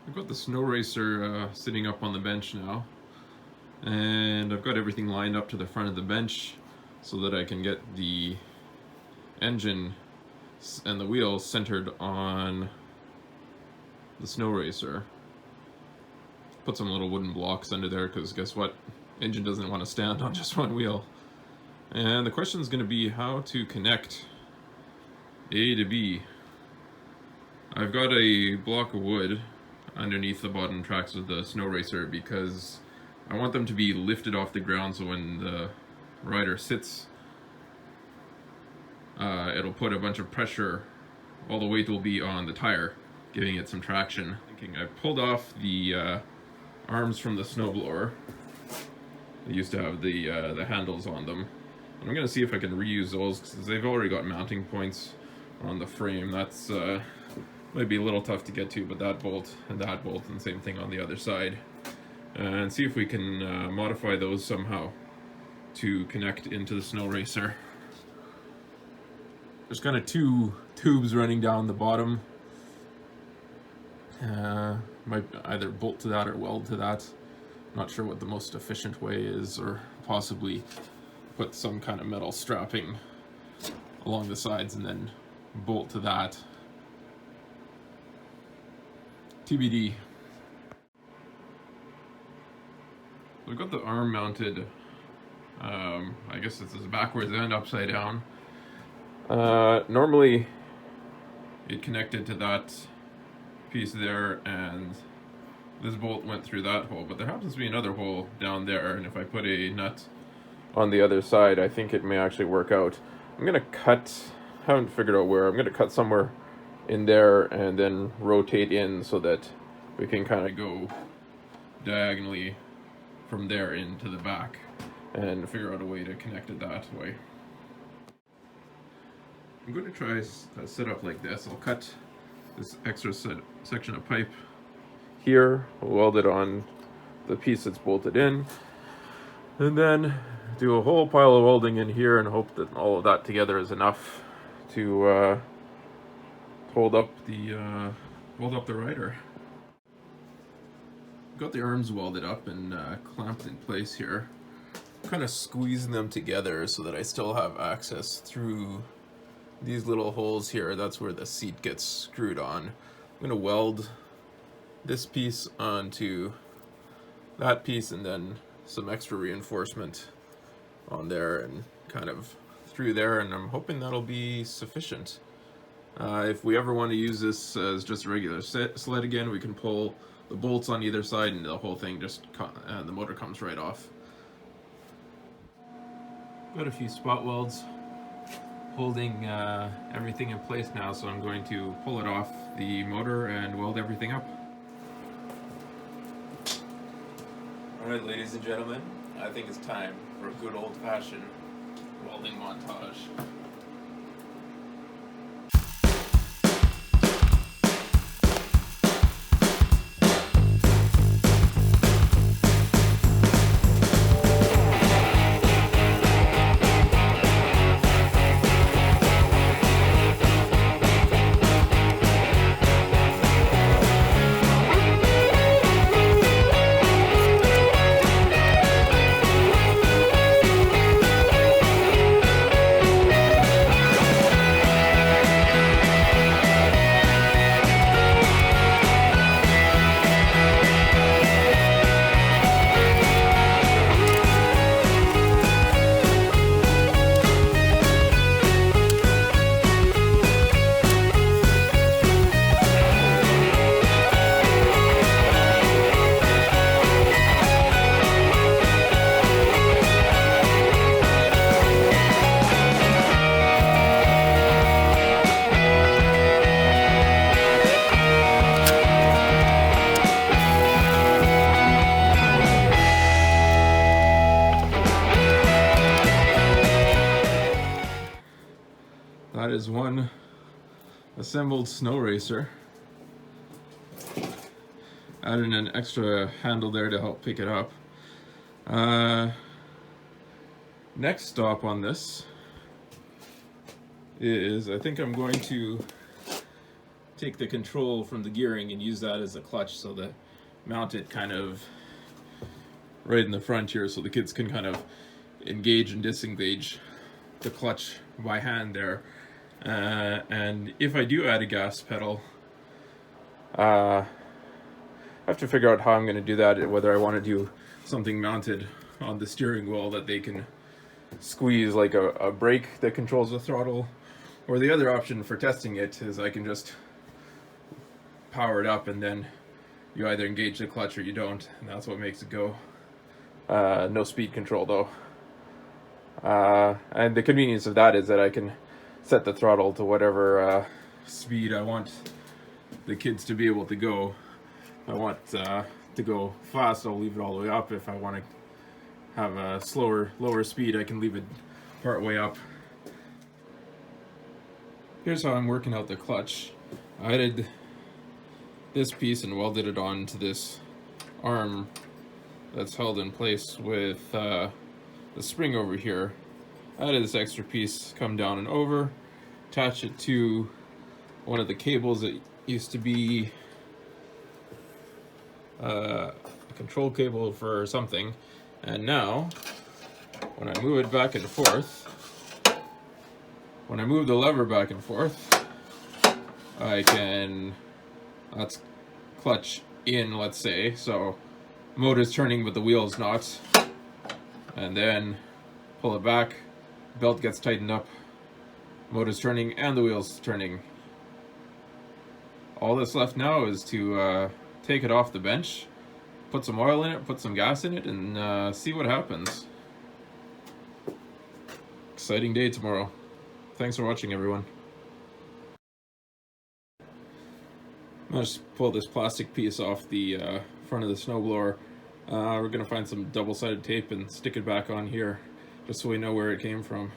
I've got the SnowRacer sitting up on the bench now, and I've got everything lined up to the front of the bench so that I can get the engine and the wheels centered on the SnowRacer. Put some little wooden blocks under there because guess what? Engine doesn't want to stand on just one wheel. And the question is going to be how to connect A to B. I've got a block of wood underneath the bottom tracks of the SnowRacer because I want them to be lifted off the ground so when the rider sits, it'll put a bunch of pressure, all the weight will be on the tire, giving it some traction. I pulled off the arms from the snowblower. They used to have the handles on them. And I'm going to see if I can reuse those because they've already got mounting points on the frame. That's might be a little tough to get to, but that bolt and the same thing on the other side. And see if we can modify those somehow to connect into the SnowRacer. There's kind of two tubes running down the bottom. Might either bolt to that or weld to that. Not sure what the most efficient way is, or possibly put some kind of metal strapping along the sides and then bolt to that. TBD. We've got the arm mounted, I guess it's backwards and upside down. Normally it connected to that piece there and this bolt went through that hole, but there happens to be another hole down there, and if I put a nut on the other side, I think it may actually work out. I'm gonna cut, haven't figured out where, I'm gonna cut somewhere in there and then rotate in so that we can kind of go diagonally from there into the back and figure out a way to connect it that way. I'm going to try a setup like this. I'll cut this extra section of pipe here, weld it on the piece that's bolted in, and then do a whole pile of welding in here and hope that all of that together is enough to hold up the rider. Got the arms welded up and clamped in place here. Kind of squeezing them together so that I still have access through these little holes here. That's where the seat gets screwed on. I'm going to weld this piece onto that piece and then some extra reinforcement on there and kind of through there, and I'm hoping that'll be sufficient. If we ever want to use this as just a regular sled again, we can pull the bolts on either side and the whole thing just the motor comes right off. Got a few spot welds holding everything in place now, so I'm going to pull it off the motor and weld everything up. Alright, ladies and gentlemen, I think it's time for a good old-fashioned welding montage. That is one assembled SnowRacer. Added an extra handle there to help pick it up. Next stop on this is, I think I'm going to take the control from the gearing and use that as a clutch, so that mount it kind of right in the front here, so the kids can kind of engage and disengage the clutch by hand there. And if I do add a gas pedal, I have to figure out how I'm going to do that, whether I want to do something mounted on the steering wheel that they can squeeze like a brake that controls the throttle, or the other option for testing it is I can just power it up and then you either engage the clutch or you don't, and that's what makes it go. No speed control though. And the convenience of that is that I can set the throttle to whatever speed I want the kids to be able to go. If I want to go fast, I'll leave it all the way up. If I want to have a lower speed, I can leave it part way up. Here's how I'm working out the clutch. I added this piece and welded it onto this arm that's held in place with the spring over here. I added this extra piece, come down and over, attach it to one of the cables that used to be a control cable for something, and now when I move it back and forth, when I move the lever back and forth, I can, that's clutch in, let's say, so motor's turning but the wheel's not, and then pull it back, belt gets tightened up, motor's turning and the wheel's turning. All that's left now is to take it off the bench, put some oil in it, put some gas in it, and see what happens. Exciting day tomorrow. Thanks for watching, everyone. I'm gonna just pull this plastic piece off the front of the snowblower. We're gonna find some double-sided tape and stick it back on here, just so we know where it came from.